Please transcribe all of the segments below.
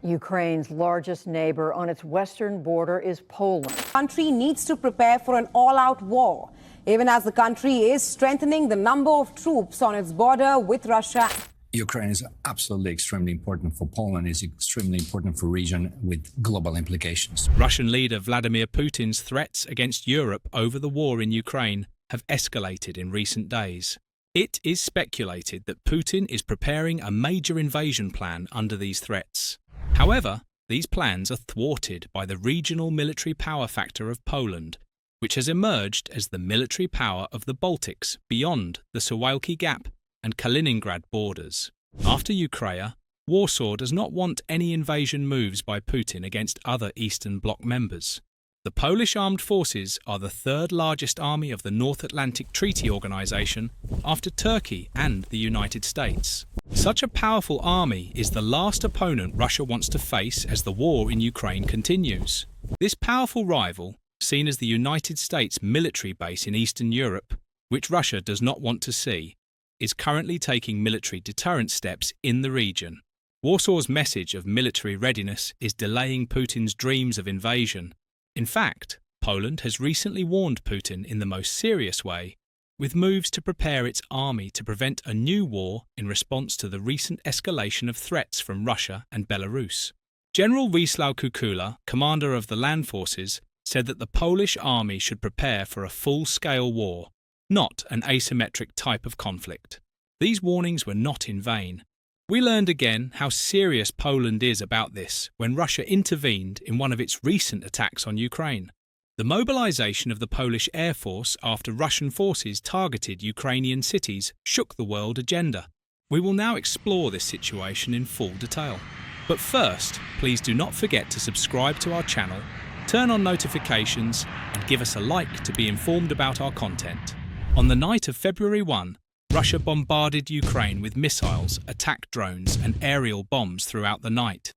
Ukraine's largest neighbor on its western border is Poland. The country needs to prepare for an all-out war, even as the country is strengthening the number of troops on its border with Russia. Ukraine is absolutely extremely important for Poland, is extremely important for region with global implications. Russian leader Vladimir Putin's threats against Europe over the war in Ukraine have escalated in recent days. It is speculated that Putin is preparing a major invasion plan under these threats. However, these plans are thwarted by the regional military power factor of Poland, which has emerged as the military power of the Baltics beyond the Suwalki Gap and Kaliningrad borders. After Ukraine, Warsaw does not want any invasion moves by Putin against other Eastern Bloc members. The Polish armed forces are the third largest army of the North Atlantic Treaty Organization after Turkey and the United States. Such a powerful army is the last opponent Russia wants to face as the war in Ukraine continues. This powerful rival, seen as the United States military base in Eastern Europe, which Russia does not want to see, is currently taking military deterrent steps in the region. Warsaw's message of military readiness is delaying Putin's dreams of invasion. In fact, Poland has recently warned Putin in the most serious way, with moves to prepare its army to prevent a new war in response to the recent escalation of threats from Russia and Belarus. General Wisław Kukula, commander of the land forces, said that the Polish army should prepare for a full-scale war, not an asymmetric type of conflict. These warnings were not in vain. We learned again how serious Poland is about this when Russia intervened in one of its recent attacks on Ukraine. The mobilization of the Polish Air Force after Russian forces targeted Ukrainian cities shook the world agenda. We will now explore this situation in full detail. But first, please do not forget to subscribe to our channel, turn on notifications, and give us a like to be informed about our content. On the night of February 1, Russia bombarded Ukraine with missiles, attack drones, and aerial bombs throughout the night.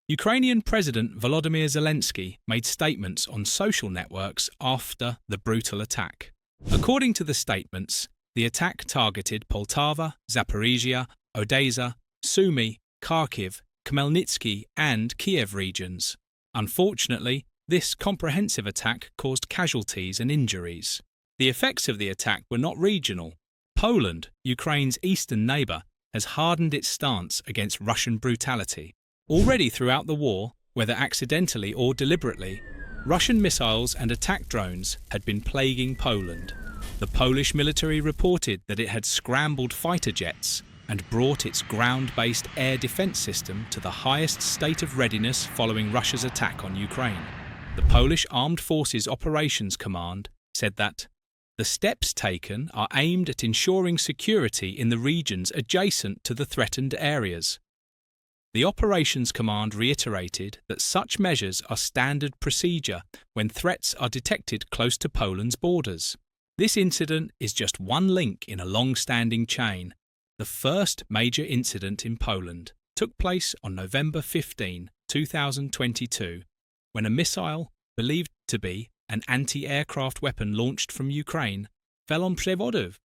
Ukrainian President Volodymyr Zelensky made statements on social networks after the brutal attack. According to the statements, the attack targeted Poltava, Zaporizhia, Odessa, Sumy, Kharkiv, Khmelnytsky, and Kiev regions. Unfortunately, this comprehensive attack caused casualties and injuries. The effects of the attack were not regional. Poland, Ukraine's eastern neighbour, has hardened its stance against Russian brutality. Already throughout the war, whether accidentally or deliberately, Russian missiles and attack drones had been plaguing Poland. The Polish military reported that it had scrambled fighter jets and brought its ground-based air defence system to the highest state of readiness following Russia's attack on Ukraine. The Polish Armed Forces Operations Command said that the steps taken are aimed at ensuring security in the regions adjacent to the threatened areas. The Operations Command reiterated that such measures are standard procedure when threats are detected close to Poland's borders. This incident is just one link in a long-standing chain. The first major incident in Poland took place on November 15, 2022, when a missile, believed to be an anti-aircraft weapon launched from Ukraine, fell on Przewodów,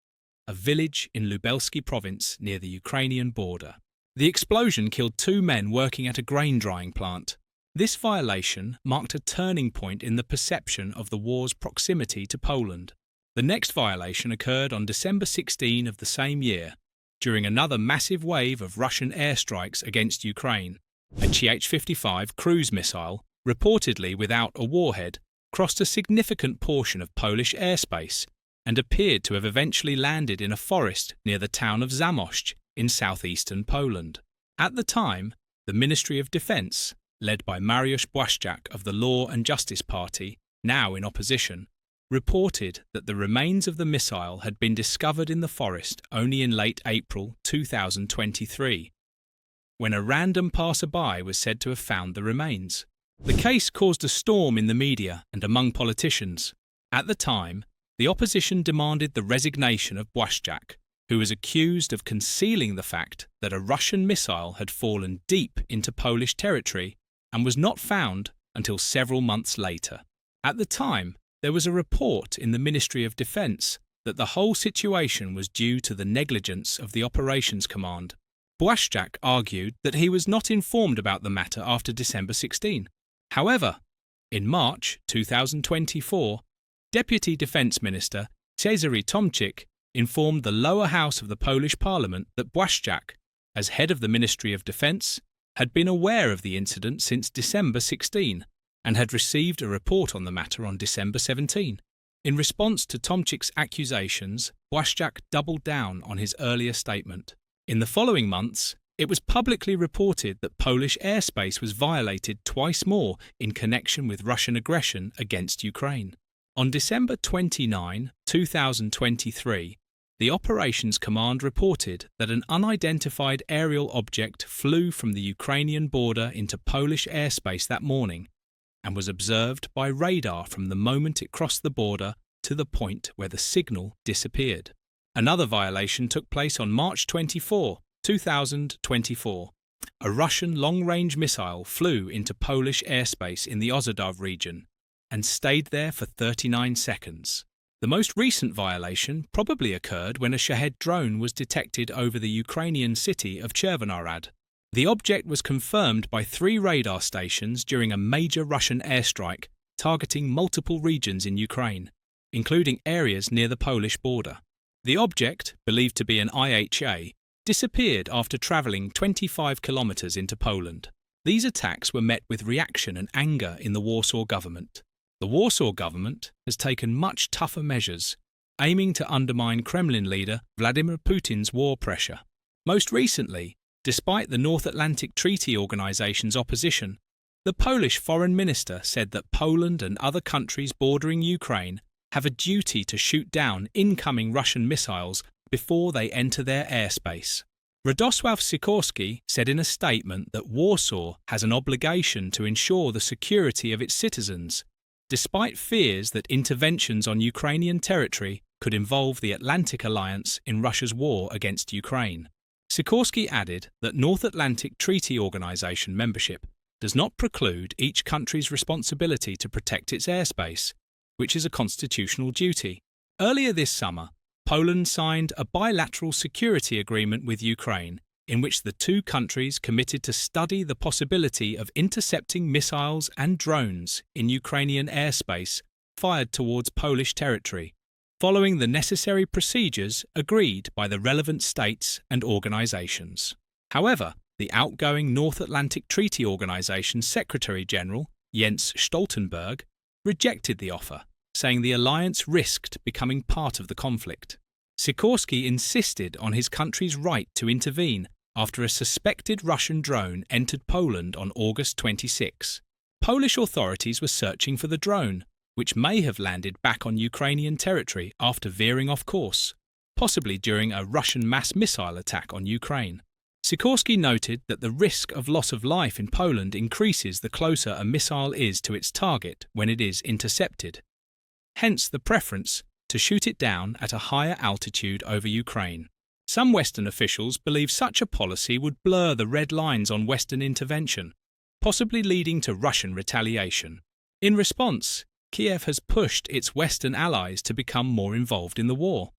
a village in Lubelski province near the Ukrainian border. The explosion killed 2 men working at a grain drying plant. This violation marked a turning point in the perception of the war's proximity to Poland. The next violation occurred on December 16 of the same year, during another massive wave of Russian airstrikes against Ukraine. A AH-64E cruise missile, reportedly without a warhead, crossed a significant portion of Polish airspace and appeared to have eventually landed in a forest near the town of Zamość in southeastern Poland. At the time, the Ministry of Defence, led by Mariusz Błaszczak of the Law and Justice Party, now in opposition, reported that the remains of the missile had been discovered in the forest only in late April 2023, when a random passerby was said to have found the remains. The case caused a storm in the media and among politicians. At the time, the opposition demanded the resignation of Błaszczak, who was accused of concealing the fact that a Russian missile had fallen deep into Polish territory and was not found until several months later. At the time, there was a report in the Ministry of Defence that the whole situation was due to the negligence of the Operations Command. Błaszczak argued that he was not informed about the matter after December 16. However, in March 2024, Deputy Defence Minister Cezary Tomczyk informed the lower house of the Polish Parliament that Błaszczak, as head of the Ministry of Defence, had been aware of the incident since December 16 and had received a report on the matter on December 17. In response to Tomczyk's accusations, Błaszczak doubled down on his earlier statement. In the following months, it was publicly reported that Polish airspace was violated twice more in connection with Russian aggression against Ukraine. On December 29, 2023, the Operations Command reported that an unidentified aerial object flew from the Ukrainian border into Polish airspace that morning and was observed by radar from the moment it crossed the border to the point where the signal disappeared. Another violation took place on March 24, 2024. A Russian long-range missile flew into Polish airspace in the Ozadov region and stayed there for 39 seconds. The most recent violation probably occurred when a Shahed drone was detected over the Ukrainian city of Chervonorad. The object was confirmed by 3 radar stations during a major Russian airstrike targeting multiple regions in Ukraine, including areas near the Polish border. The object, believed to be an IHA, disappeared after travelling 25 kilometres into Poland. These attacks were met with reaction and anger in the Warsaw government. The Warsaw government has taken much tougher measures, aiming to undermine Kremlin leader Vladimir Putin's war pressure. Most recently, despite the North Atlantic Treaty Organization's opposition, the Polish foreign minister said that Poland and other countries bordering Ukraine have a duty to shoot down incoming Russian missiles before they enter their airspace. Radosław Sikorski said in a statement that Warsaw has an obligation to ensure the security of its citizens, despite fears that interventions on Ukrainian territory could involve the Atlantic Alliance in Russia's war against Ukraine. Sikorski added that North Atlantic Treaty Organization membership does not preclude each country's responsibility to protect its airspace, which is a constitutional duty. Earlier this summer, Poland signed a bilateral security agreement with Ukraine in which the two countries committed to study the possibility of intercepting missiles and drones in Ukrainian airspace fired towards Polish territory, following the necessary procedures agreed by the relevant states and organizations. However, the outgoing North Atlantic Treaty Organization Secretary-General, Jens Stoltenberg, rejected the offer, saying the alliance risked becoming part of the conflict. Sikorski insisted on his country's right to intervene after a suspected Russian drone entered Poland on August 26. Polish authorities were searching for the drone, which may have landed back on Ukrainian territory after veering off course, possibly during a Russian mass missile attack on Ukraine. Sikorski noted that the risk of loss of life in Poland increases the closer a missile is to its target when it is intercepted. Hence the preference to shoot it down at a higher altitude over Ukraine. Some Western officials believe such a policy would blur the red lines on Western intervention, possibly leading to Russian retaliation. In response, Kiev has pushed its Western allies to become more involved in the war,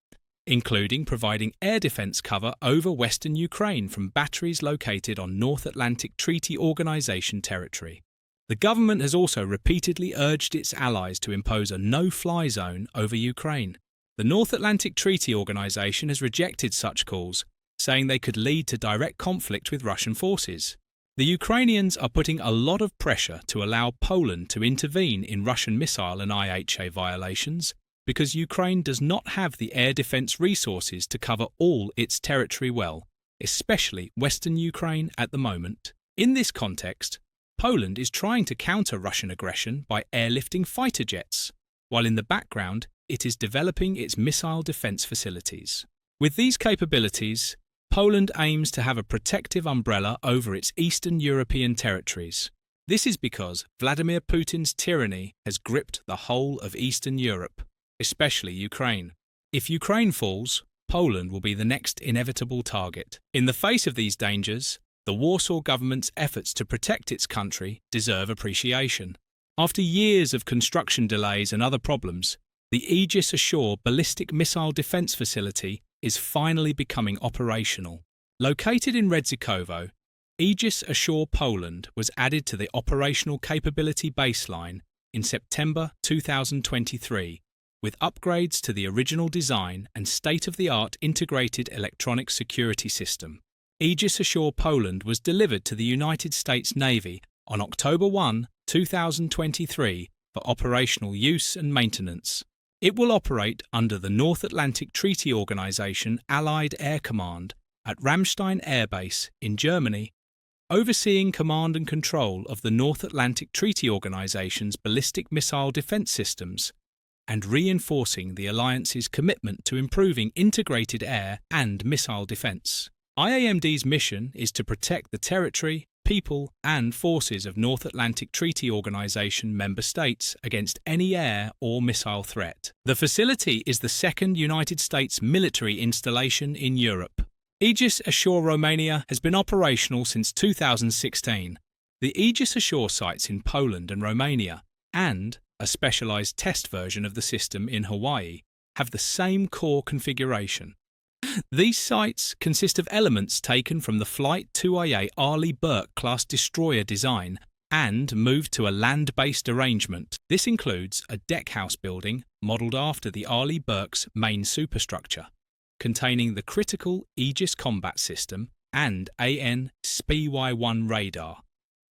including providing air defense cover over Western Ukraine from batteries located on North Atlantic Treaty Organization territory. The government has also repeatedly urged its allies to impose a no-fly zone over Ukraine. The North Atlantic Treaty Organization has rejected such calls, saying they could lead to direct conflict with Russian forces. The Ukrainians are putting a lot of pressure to allow Poland to intervene in Russian missile and IHA violations because Ukraine does not have the air defense resources to cover all its territory well, especially Western Ukraine at the moment. In this context, Poland is trying to counter Russian aggression by airlifting fighter jets, while in the background it is developing its missile defense facilities. With these capabilities, Poland aims to have a protective umbrella over its Eastern European territories. This is because Vladimir Putin's tyranny has gripped the whole of Eastern Europe, especially Ukraine. If Ukraine falls, Poland will be the next inevitable target. In the face of these dangers, the Warsaw government's efforts to protect its country deserve appreciation. After years of construction delays and other problems, the Aegis Ashore ballistic missile defense facility is finally becoming operational. Located in Redzikowo, Aegis Ashore Poland was added to the operational capability baseline in September 2023, with upgrades to the original design and state-of-the-art integrated electronic security system. Aegis Ashore Poland was delivered to the United States Navy on October 1, 2023 for operational use and maintenance. It will operate under the North Atlantic Treaty Organization Allied Air Command at Ramstein Air Base in Germany, overseeing command and control of the North Atlantic Treaty Organization's ballistic missile defense systems and reinforcing the alliance's commitment to improving integrated air and missile defense. IAMD's mission is to protect the territory, people and forces of North Atlantic Treaty Organization member states against any air or missile threat. The facility is the second United States military installation in Europe. Aegis Ashore Romania has been operational since 2016. The Aegis Ashore sites in Poland and Romania, and a specialized test version of the system in Hawaii, have the same core configuration. These sites consist of elements taken from the Flight 2IA Arleigh Burke-class destroyer design and moved to a land-based arrangement. This includes a deckhouse building modelled after the Arleigh Burke's main superstructure, containing the critical Aegis combat system and AN/SPY-1 radar,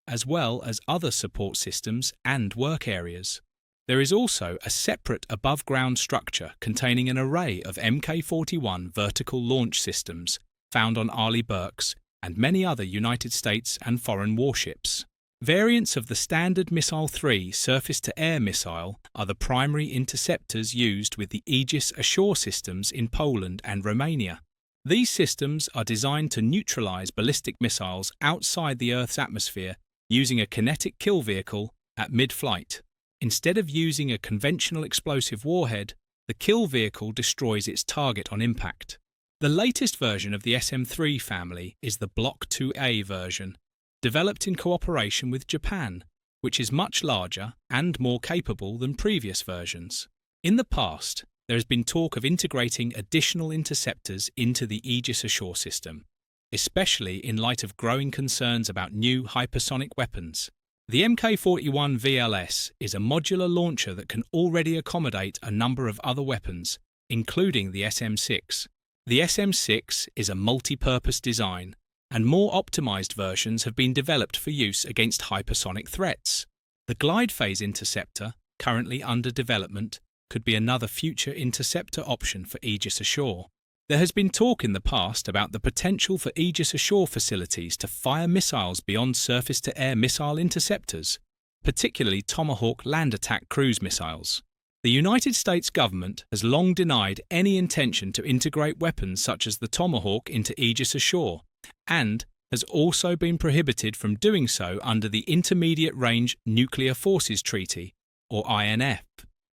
as well as other support systems and work areas. There is also a separate above-ground structure containing an array of Mk-41 vertical launch systems found on Arleigh Burke's and many other United States and foreign warships. Variants of the Standard Missile-3 surface-to-air missile are the primary interceptors used with the Aegis Ashore systems in Poland and Romania. These systems are designed to neutralize ballistic missiles outside the Earth's atmosphere using a kinetic kill vehicle at mid-flight. Instead of using a conventional explosive warhead, the kill vehicle destroys its target on impact. The latest version of the SM-3 family is the Block 2A version, developed in cooperation with Japan, which is much larger and more capable than previous versions. In the past, there has been talk of integrating additional interceptors into the Aegis Ashore system, especially in light of growing concerns about new hypersonic weapons. The Mk-41 VLS is a modular launcher that can already accommodate a number of other weapons, including the SM-6. The SM-6 is a multi-purpose design, and more optimized versions have been developed for use against hypersonic threats. The glide phase interceptor, currently under development, could be another future interceptor option for Aegis Ashore. There has been talk in the past about the potential for Aegis Ashore facilities to fire missiles beyond surface-to-air missile interceptors, particularly Tomahawk land attack cruise missiles. The United States government has long denied any intention to integrate weapons such as the Tomahawk into Aegis Ashore, and has also been prohibited from doing so under the Intermediate Range Nuclear Forces Treaty, or INF.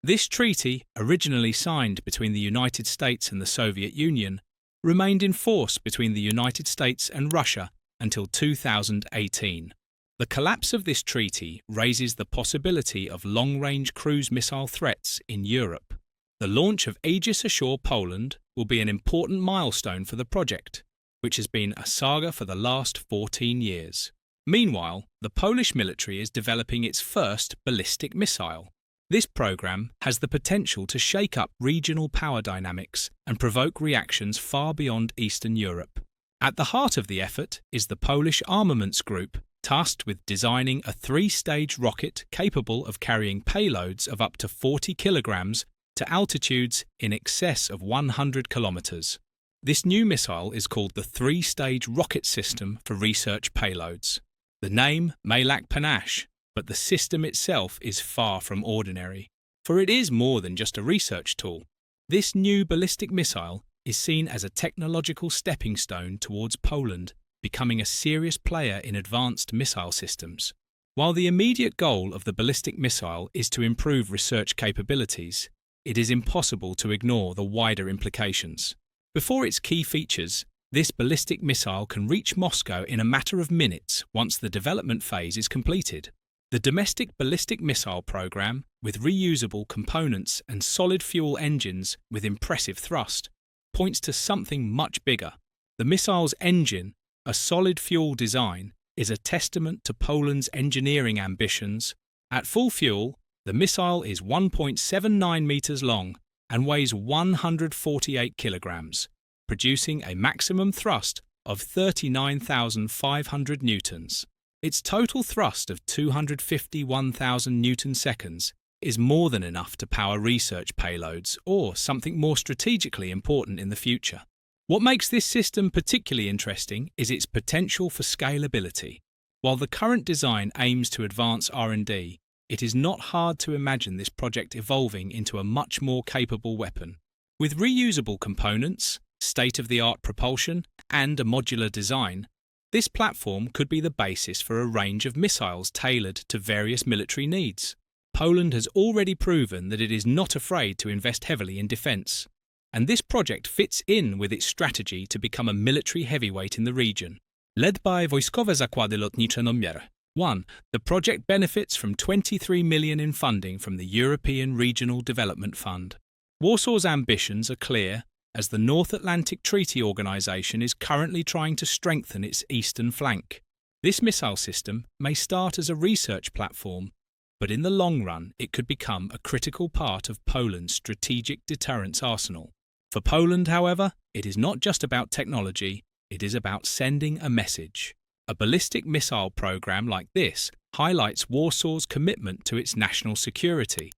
This treaty, originally signed between the United States and the Soviet Union, remained in force between the United States and Russia until 2018. The collapse of this treaty raises the possibility of long-range cruise missile threats in Europe. The launch of Aegis Ashore Poland will be an important milestone for the project, which has been a saga for the last 14 years. Meanwhile, the Polish military is developing its first ballistic missile. This program has the potential to shake up regional power dynamics and provoke reactions far beyond Eastern Europe. At the heart of the effort is the Polish Armaments Group, tasked with designing a three-stage rocket capable of carrying payloads of up to 40 kilograms to altitudes in excess of 100 kilometers. This new missile is called the Three-Stage Rocket System for Research Payloads. The name may lack panache, but the system itself is far from ordinary, for it is more than just a research tool. This new ballistic missile is seen as a technological stepping stone towards Poland becoming a serious player in advanced missile systems. While the immediate goal of the ballistic missile is to improve research capabilities, it is impossible to ignore the wider implications. Before its key features, this ballistic missile can reach Moscow in a matter of minutes once the development phase is completed. The domestic ballistic missile program, with reusable components and solid fuel engines with impressive thrust, points to something much bigger. The missile's engine, a solid-fuel design, is a testament to Poland's engineering ambitions. At full fuel, the missile is 1.79 meters long and weighs 148 kilograms, producing a maximum thrust of 39,500 newtons. Its total thrust of 251,000 newton-seconds is more than enough to power research payloads or something more strategically important in the future. What makes this system particularly interesting is its potential for scalability. While the current design aims to advance R&D, it is not hard to imagine this project evolving into a much more capable weapon. With reusable components, state-of-the-art propulsion, and a modular design, this platform could be the basis for a range of missiles tailored to various military needs. Poland has already proven that it is not afraid to invest heavily in defence, and this project fits in with its strategy to become a military heavyweight in the region. Led by Wojskowe Zakłady Lotnicze nr. 1, the project benefits from 23 million in funding from the European Regional Development Fund. Warsaw's ambitions are clear, as the North Atlantic Treaty Organization is currently trying to strengthen its eastern flank. This missile system may start as a research platform, but in the long run it could become a critical part of Poland's strategic deterrence arsenal. For Poland, however, it is not just about technology, it is about sending a message. A ballistic missile program like this highlights Warsaw's commitment to its national security,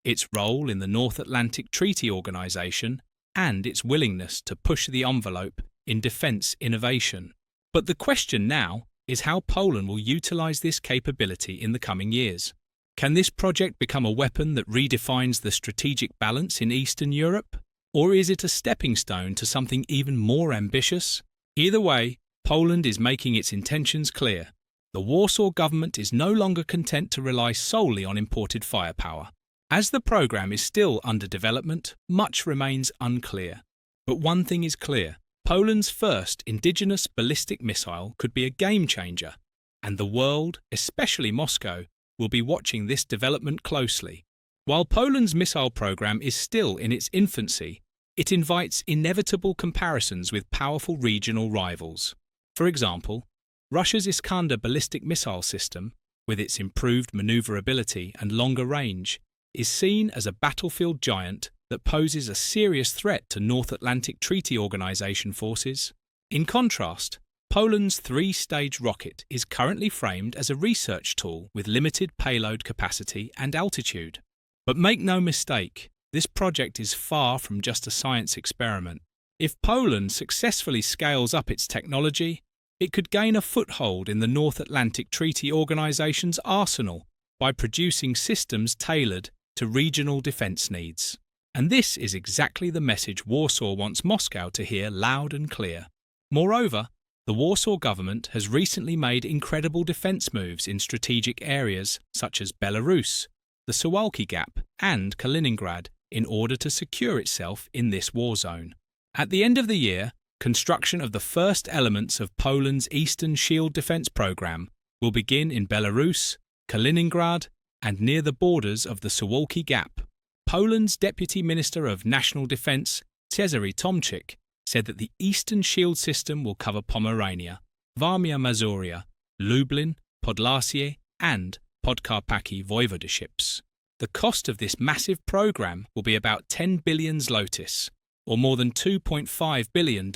its role in the North Atlantic Treaty Organization, and its willingness to push the envelope in defence innovation. But the question now is how Poland will utilize this capability in the coming years. Can this project become a weapon that redefines the strategic balance in Eastern Europe? Or is it a stepping stone to something even more ambitious? Either way, Poland is making its intentions clear. The Warsaw government is no longer content to rely solely on imported firepower. As the program is still under development, much remains unclear. But one thing is clear: Poland's first indigenous ballistic missile could be a game changer, and the world, especially Moscow, will be watching this development closely. While Poland's missile program is still in its infancy, it invites inevitable comparisons with powerful regional rivals. For example, Russia's Iskander ballistic missile system, with its improved maneuverability and longer range, is seen as a battlefield giant that poses a serious threat to North Atlantic Treaty Organization forces. In contrast, Poland's three-stage rocket is currently framed as a research tool with limited payload capacity and altitude. But make no mistake, this project is far from just a science experiment. If Poland successfully scales up its technology, it could gain a foothold in the North Atlantic Treaty Organization's arsenal by producing systems tailored to regional defence needs. And this is exactly the message Warsaw wants Moscow to hear loud and clear. Moreover, the Warsaw government has recently made incredible defence moves in strategic areas such as Belarus, the Suwalki Gap, and Kaliningrad in order to secure itself in this war zone. At the end of the year, construction of the first elements of Poland's Eastern Shield Defence Programme will begin in Belarus, Kaliningrad, and near the borders of the Suwalki Gap. Poland's Deputy Minister of National Defence, Cezary Tomczyk, said that the Eastern Shield system will cover Pomerania, Warmia-Mazuria, Lublin, Podlasie, and Podkarpacie voivodeships. The cost of this massive program will be about 10 billion zlotys, or more than $2.5 billion.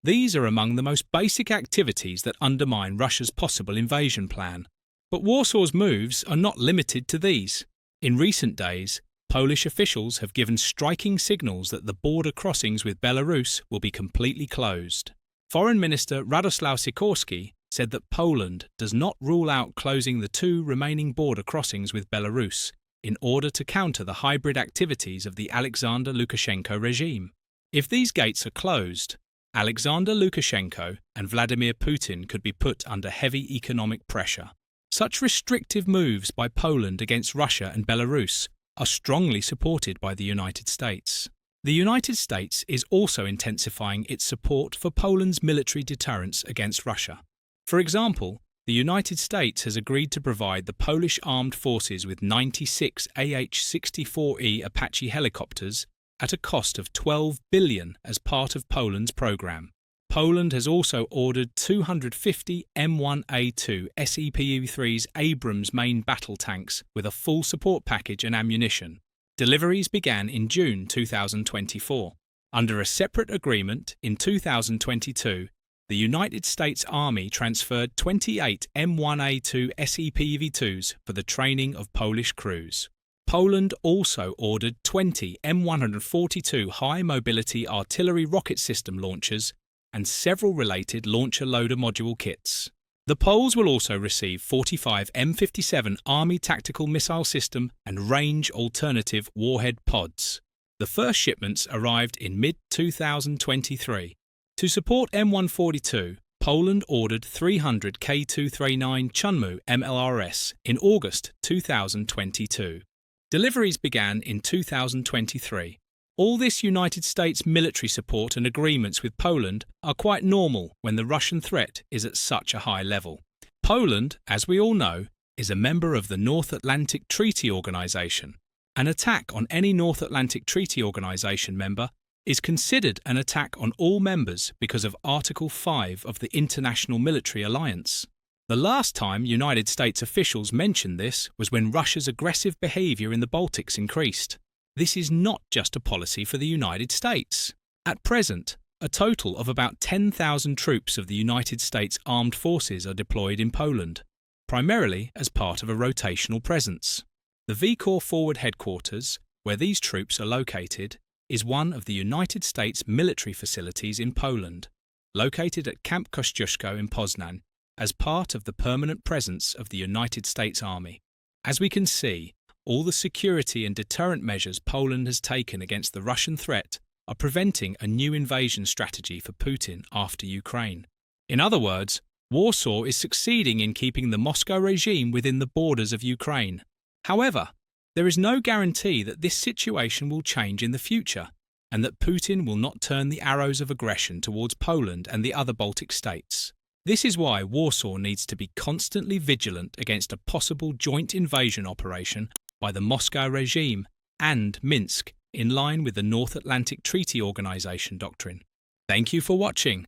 These are among the most basic activities that undermine Russia's possible invasion plan. But Warsaw's moves are not limited to these. In recent days, Polish officials have given striking signals that the border crossings with Belarus will be completely closed. Foreign Minister Radosław Sikorski said that Poland does not rule out closing the two remaining border crossings with Belarus in order to counter the hybrid activities of the Alexander Lukashenko regime. If these gates are closed, Alexander Lukashenko and Vladimir Putin could be put under heavy economic pressure. Such restrictive moves by Poland against Russia and Belarus are strongly supported by the United States. The United States is also intensifying its support for Poland's military deterrence against Russia. For example, the United States has agreed to provide the Polish armed forces with 96 AH-64E Apache helicopters at a cost of $12 billion as part of Poland's program. Poland has also ordered 250 M1A2 SEPU-3's Abrams main battle tanks with a full support package and ammunition. Deliveries began in June 2024. Under a separate agreement in 2022, the United States Army transferred 28 M1A2 SEPU-2s for the training of Polish crews. Poland also ordered 20 M142 high-mobility artillery rocket system launchers and several related launcher-loader module kits. The Poles will also receive 45 M57 Army tactical missile system and range alternative warhead pods. The first shipments arrived in mid-2023. To support M142, Poland ordered 300 K239 Chunmu MLRS in August 2022. Deliveries began in 2023. All this United States military support and agreements with Poland are quite normal when the Russian threat is at such a high level. Poland, as we all know, is a member of the North Atlantic Treaty Organization. An attack on any North Atlantic Treaty Organization member is considered an attack on all members because of Article 5 of the International Military Alliance. The last time United States officials mentioned this was when Russia's aggressive behavior in the Baltics increased. This is not just a policy for the United States. At present, a total of about 10,000 troops of the United States Armed Forces are deployed in Poland, primarily as part of a rotational presence. The V Corps Forward Headquarters, where these troops are located, is one of the United States military facilities in Poland, located at Camp Kościuszko in Poznan, as part of the permanent presence of the United States Army. As we can see, all the security and deterrent measures Poland has taken against the Russian threat are preventing a new invasion strategy for Putin after Ukraine. In other words, Warsaw is succeeding in keeping the Moscow regime within the borders of Ukraine. However, there is no guarantee that this situation will change in the future and that Putin will not turn the arrows of aggression towards Poland and the other Baltic states. This is why Warsaw needs to be constantly vigilant against a possible joint invasion operation by the Moscow regime and Minsk, in line with the North Atlantic Treaty Organization doctrine. Thank you for watching.